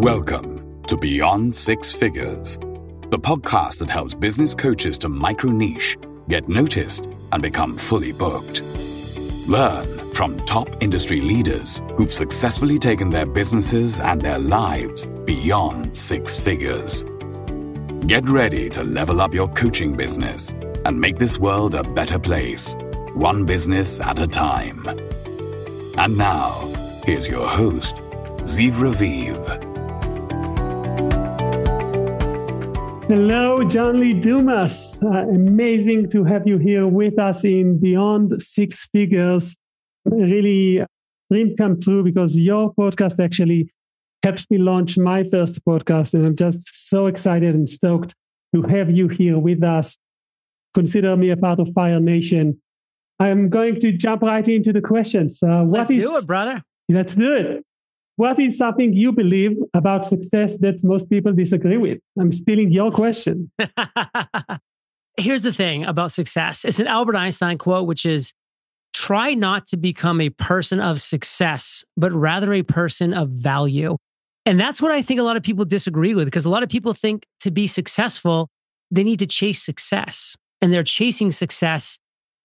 Welcome to Beyond Six Figures, the podcast that helps business coaches to micro-niche, get noticed, and become fully booked. Learn from top industry leaders who've successfully taken their businesses and their lives beyond six figures. Get ready to level up your coaching business and make this world a better place, one business at a time. And now, here's your host, Ziv Raviv. Hello, John Lee Dumas. Amazing to have you here with us in Beyond Six Figures. Really, dream come true because your podcast actually helped me launch my first podcast. And I'm just so excited and stoked to have you here with us. Consider me a part of Fire Nation. I'm going to jump right into the questions. Let's do it, brother. Let's do it. What is something you believe about success that most people disagree with? I'm stealing your question. Here's the thing about success. It's an Albert Einstein quote, which is, try not to become a person of success, but rather a person of value. And that's what I think a lot of people disagree with, because a lot of people think to be successful, they need to chase success. And they're chasing success.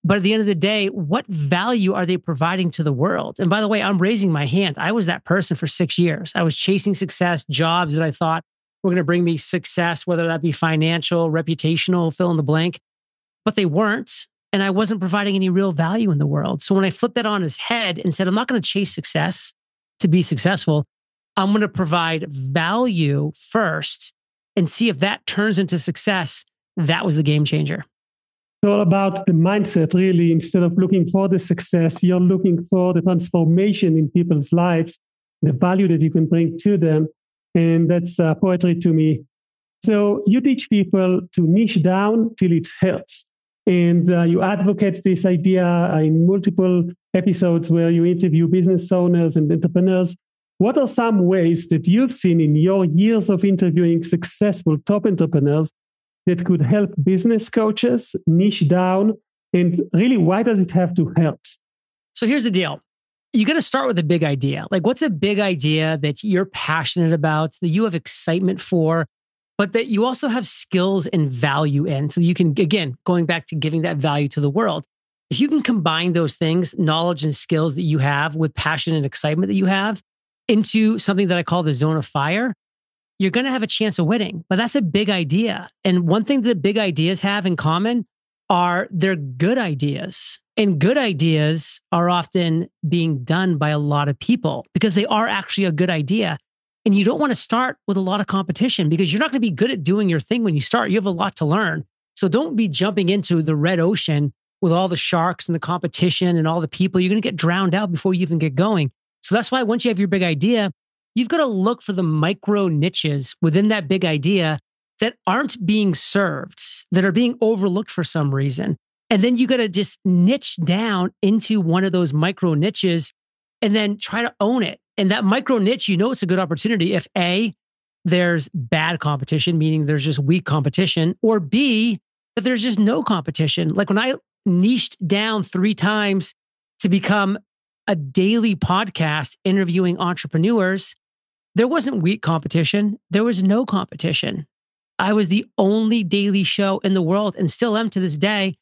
But at the end of the day, what value are they providing to the world? And by the way, I'm raising my hand. I was that person for 6 years. I was chasing success, jobs that I thought were going to bring me success, whether that be financial, reputational, fill in the blank. But they weren't. And I wasn't providing any real value in the world. So when I flipped that on its head and said, I'm not going to chase success to be successful, I'm going to provide value first and see if that turns into success. That was the game changer. It's all about the mindset, really. Instead of looking for the success, you're looking for the transformation in people's lives, the value that you can bring to them. And that's poetry to me. So you teach people to niche down till it hurts. And you advocate this idea in multiple episodes where you interview business owners and entrepreneurs. What are some ways that you've seen in your years of interviewing successful top entrepreneurs that could help business coaches niche down? And really, why does it have to hurt? So here's the deal. You got to start with a big idea. Like, what's a big idea that you're passionate about, that you have excitement for, but that you also have skills and value in? So you can, again, going back to giving that value to the world. If you can combine those things, knowledge and skills that you have with passion and excitement that you have into something that I call the zone of fire, you're going to have a chance of winning. But that's a big idea. And one thing that big ideas have in common are they're good ideas. And good ideas are often being done by a lot of people because they are actually a good idea. And you don't want to start with a lot of competition because you're not going to be good at doing your thing when you start. You have a lot to learn. So don't be jumping into the red ocean with all the sharks and the competition and all the people. You're going to get drowned out before you even get going. So that's why once you have your big idea, you've got to look for the micro niches within that big idea that aren't being served, that are being overlooked for some reason. And then you got to just niche down into one of those micro niches and then try to own it. And that micro niche, you know, it's a good opportunity if A, there's bad competition, meaning there's just weak competition, or B, that there's just no competition. Like when I niched down 3 times to become a daily podcast interviewing entrepreneurs, there wasn't weak competition. There was no competition. I was the only daily show in the world, and still am to this day,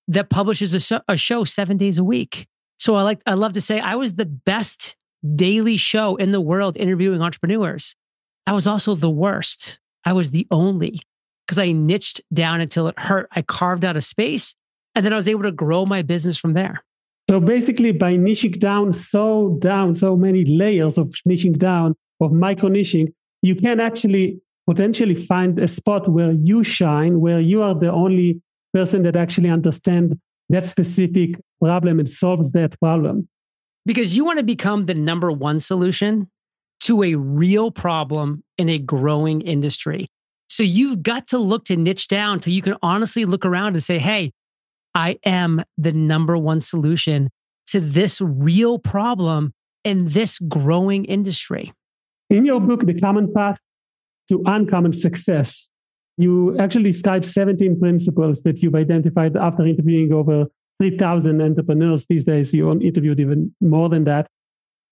that publishes a show 7 days a week. So I love to say I was the best daily show in the world interviewing entrepreneurs. I was also the worst. I was the only, because I niched down until it hurt. I carved out a space, and then I was able to grow my business from there. So basically, by niching down so many layers of niching down, of micro niching, you can actually potentially find a spot where you shine, where you are the only person that actually understands that specific problem and solves that problem. Because you want to become the number one solution to a real problem in a growing industry. So you've got to look to niche down till you can honestly look around and say, hey, I am the number one solution to this real problem in this growing industry. In your book, The Common Path to Uncommon Success, you actually describe 17 principles that you've identified after interviewing over 3,000 entrepreneurs. These days, you interviewed even more than that.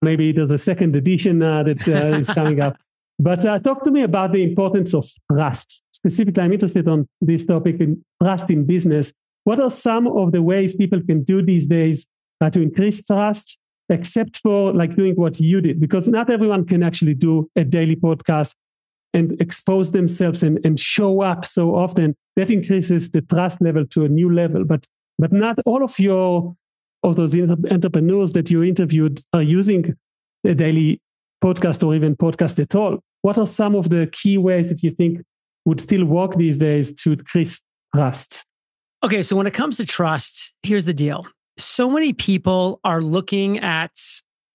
Maybe there's a second edition that is coming up. But talk to me about the importance of trust. Specifically, I'm interested on this topic in trust in business. What are some of the ways people can do these days to increase trust, except for like doing what you did? Because not everyone can actually do a daily podcast and expose themselves and show up so often. That increases the trust level to a new level. But not all of those entrepreneurs that you interviewed are using a daily podcast or even podcast at all. What are some of the key ways that you think would still work these days to increase trust? Okay, so when it comes to trust, here's the deal. So many people are looking at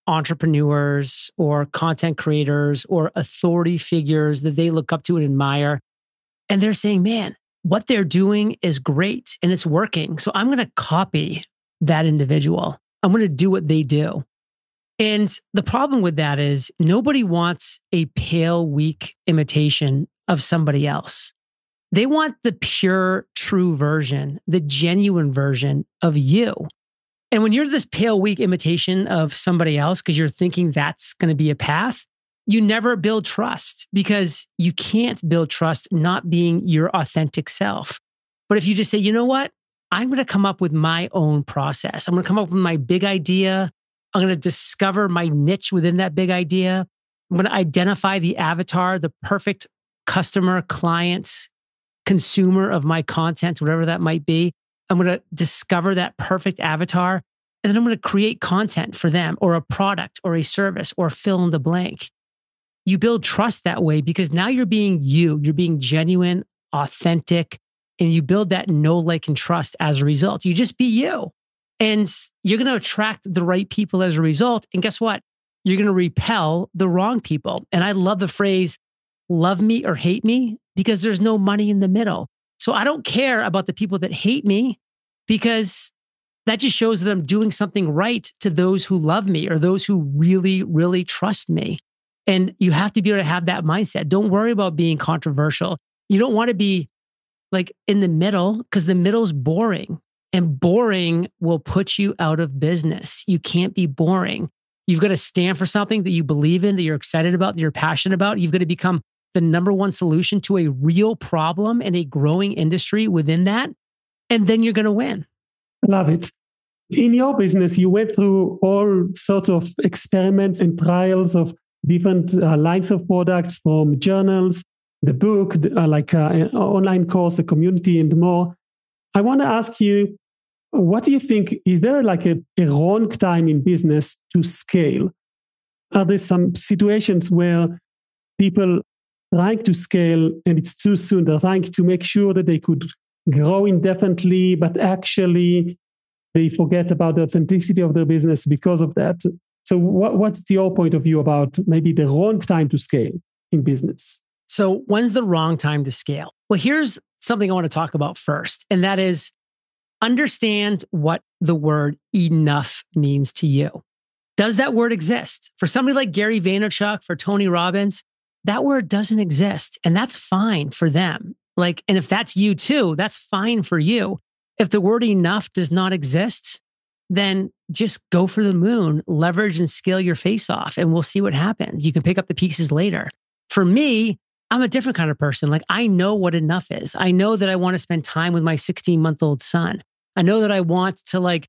entrepreneurs or content creators or authority figures that they look up to and admire. And they're saying, man, what they're doing is great and it's working. So I'm going to copy that individual. I'm going to do what they do. And the problem with that is nobody wants a pale, weak imitation of somebody else. They want the pure, true version, the genuine version of you. And when you're this pale, weak imitation of somebody else, because you're thinking that's going to be a path, you never build trust because you can't build trust not being your authentic self. But if you just say, you know what, I'm going to come up with my own process. I'm going to come up with my big idea. I'm going to discover my niche within that big idea. I'm going to identify the avatar, the perfect customer, client, consumer of my content, whatever that might be. I'm going to discover that perfect avatar, and then I'm going to create content for them or a product or a service or fill in the blank. You build trust that way because now you're being you. You're being genuine, authentic, and you build that know, like, and trust as a result. You just be you. And you're going to attract the right people as a result. And guess what? You're going to repel the wrong people. And I love the phrase, love me or hate me, because there's no money in the middle. So I don't care about the people that hate me because that just shows that I'm doing something right to those who love me or those who really, really trust me. And you have to be able to have that mindset. Don't worry about being controversial. You don't want to be like in the middle because the middle's boring. And boring will put you out of business. You can't be boring. You've got to stand for something that you believe in, that you're excited about, that you're passionate about. You've got to become the number one solution to a real problem in a growing industry within that. And then you're going to win. Love it. In your business, you went through all sorts of experiments and trials of different lines of products, from journals, the book, an online course, a community, and more. I want to ask you, what do you think? Is there like a wrong time in business to scale? Are there some situations where people trying to scale and it's too soon? They're trying to make sure that they could grow indefinitely, but actually they forget about the authenticity of their business because of that. So what's your point of view about maybe the wrong time to scale in business? So when's the wrong time to scale? Well, here's something I want to talk about first, and that is understand what the word enough means to you. Does that word exist? For somebody like Gary Vaynerchuk, for Tony Robbins, that word doesn't exist, and that's fine for them. And if that's you too, that's fine for you. If the word enough does not exist, then just go for the moon, leverage and scale your face off, and we'll see what happens. You can pick up the pieces later. For me, I'm a different kind of person. I know what enough is. I know that I want to spend time with my 16-month-old son. I know that I want to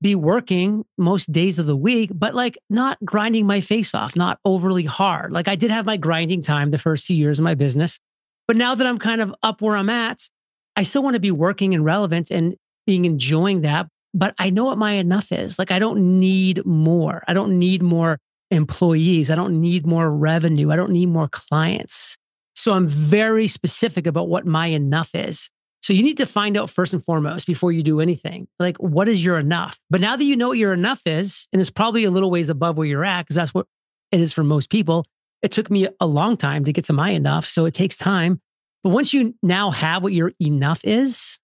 be working most days of the week, but not grinding my face off, not overly hard. I did have my grinding time the first few years of my business, but now that I'm kind of up where I'm at, I still want to be working and relevant and enjoying that. But I know what my enough is. I don't need more. I don't need more employees. I don't need more revenue. I don't need more clients. So I'm very specific about what my enough is. So you need to find out first and foremost before you do anything, what is your enough? But now that you know what your enough is, and it's probably a little ways above where you're at, because that's what it is for most people. It took me a long time to get to my enough. So it takes time. But once you now have what your enough is,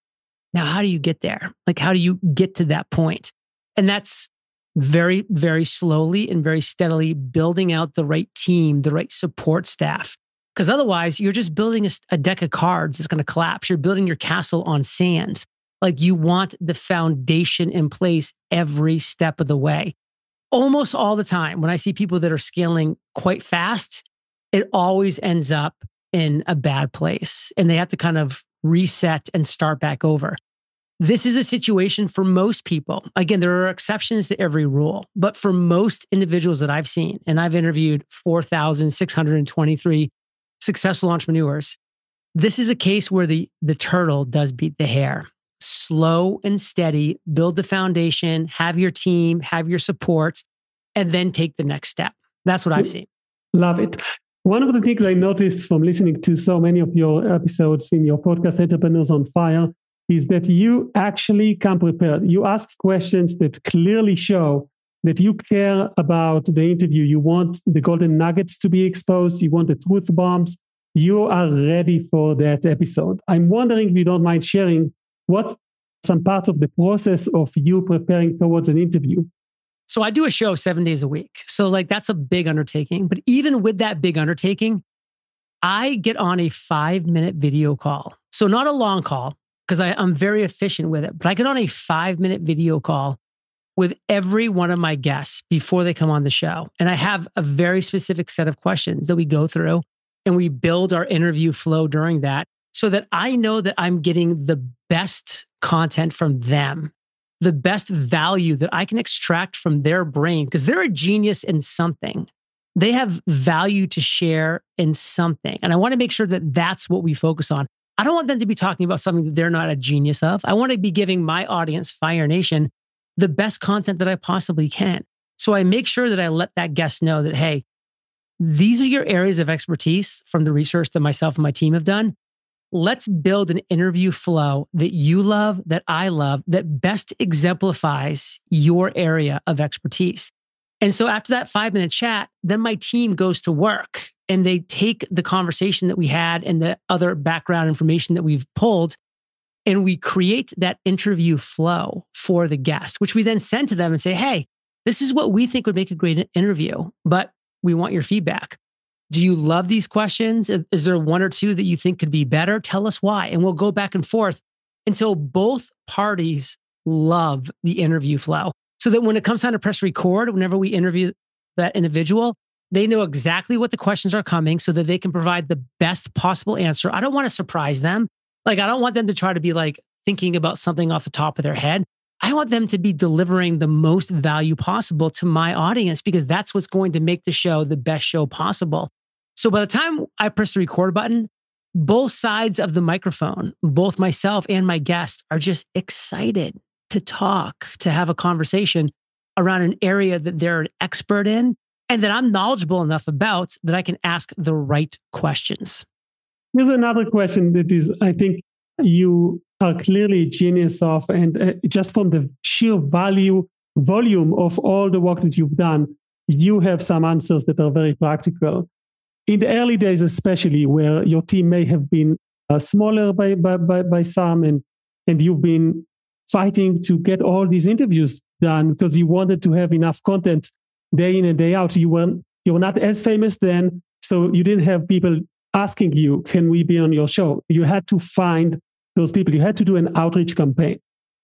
now how do you get there? How do you get to that point? And that's very, very slowly and very steadily building out the right team, the right support staff. Because otherwise, you're just building a deck of cards that's going to collapse. You're building your castle on sand. You want the foundation in place every step of the way. Almost all the time, when I see people that are scaling quite fast, it always ends up in a bad place and they have to kind of reset and start back over. This is a situation for most people. Again, there are exceptions to every rule, but for most individuals that I've seen, and I've interviewed 4,623 successful entrepreneurs, this is a case where the turtle does beat the hare. Slow and steady, build the foundation, have your team, have your supports, and then take the next step. That's what I've seen. Love it. One of the things I noticed from listening to so many of your episodes in your podcast, Entrepreneurs on Fire, is that you actually come prepared. You ask questions that clearly show that you care about the interview. You want the golden nuggets to be exposed. You want the truth bombs. You are ready for that episode. I'm wondering if you don't mind sharing what's some parts of the process of you preparing towards an interview. So I do a show 7 days a week. So like that's a big undertaking. But even with that big undertaking, I get on a 5-minute video call. So not a long call because I'm very efficient with it, but I get on a 5-minute video call with every one of my guests before they come on the show. And I have a very specific set of questions that we go through and we build our interview flow during that so that I know that I'm getting the best content from them, the best value that I can extract from their brain, because they're a genius in something. They have value to share in something. And I want to make sure that that's what we focus on. I don't want them to be talking about something that they're not a genius of. I want to be giving my audience, Fire Nation, the best content that I possibly can. So I make sure that I let that guest know that, hey, these are your areas of expertise from the research that myself and my team have done. Let's build an interview flow that you love, that I love, that best exemplifies your area of expertise. And so after that 5-minute chat, then my team goes to work and they take the conversation that we had and the other background information that we've pulled, and we create that interview flow for the guest, which we then send to them and say, hey, this is what we think would make a great interview, but we want your feedback. Do you love these questions? Is there one or two that you think could be better? Tell us why. And we'll go back and forth until both parties love the interview flow. So that when it comes time to press record, whenever we interview that individual, they know exactly what the questions are coming so that they can provide the best possible answer. I don't want to surprise them. Like, I don't want them to try to be like thinking about something off the top of their head. I want them to be delivering the most value possible to my audience because that's what's going to make the show the best show possible. So by the time I press the record button, both sides of the microphone, both myself and my guest are just excited to talk, to have a conversation around an area that they're an expert in and that I'm knowledgeable enough about that I can ask the right questions. Here's another question that is, I think you are clearly a genius of, and just from the sheer volume of all the work that you've done, you have some answers that are very practical. In the early days, especially where your team may have been smaller by some, and you've been fighting to get all these interviews done because you wanted to have enough content day in and day out. You were not as famous then, so you didn't have people asking you, can we be on your show? You had to find those people. You had to do an outreach campaign.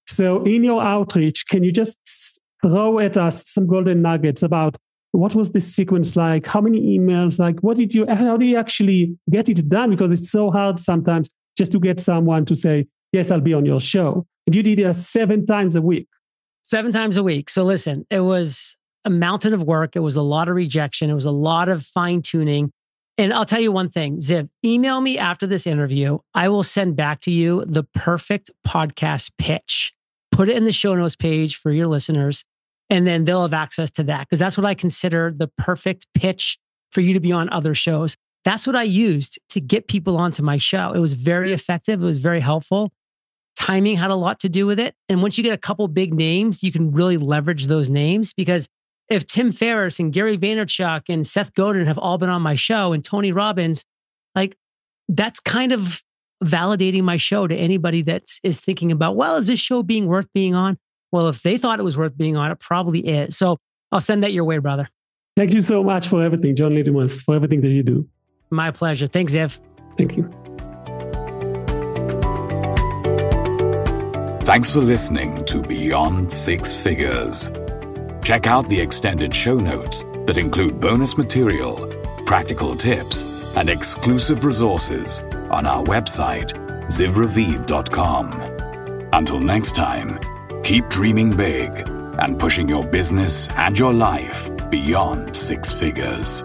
So in your outreach, can you just throw at us some golden nuggets about what was the sequence like? How many emails? Like, how do you actually get it done? Because it's so hard sometimes just to get someone to say, yes, I'll be on your show. And you did it 7 times a week. 7 times a week. So listen, it was a mountain of work. It was a lot of rejection. It was a lot of fine tuning. And I'll tell you one thing, Ziv, email me after this interview. I will send back to you the perfect podcast pitch. Put it in the show notes page for your listeners, and then they'll have access to that because that's what I consider the perfect pitch for you to be on other shows. That's what I used to get people onto my show. It was very effective. It was very helpful. Timing had a lot to do with it. And once you get a couple big names, you can really leverage those names because if Tim Ferriss and Gary Vaynerchuk and Seth Godin have all been on my show and Tony Robbins, like that's kind of validating my show to anybody that is thinking about, well, is this show being worth being on? Well, if they thought it was worth being on, it probably is. So I'll send that your way, brother. Thank you so much for everything, John Lee Dumas, for everything that you do. My pleasure. Thanks, Ziv. Thank you. Thanks for listening to Beyond Six Figures. Check out the extended show notes that include bonus material, practical tips, and exclusive resources on our website, zivraviv.com. Until next time, keep dreaming big and pushing your business and your life beyond six figures.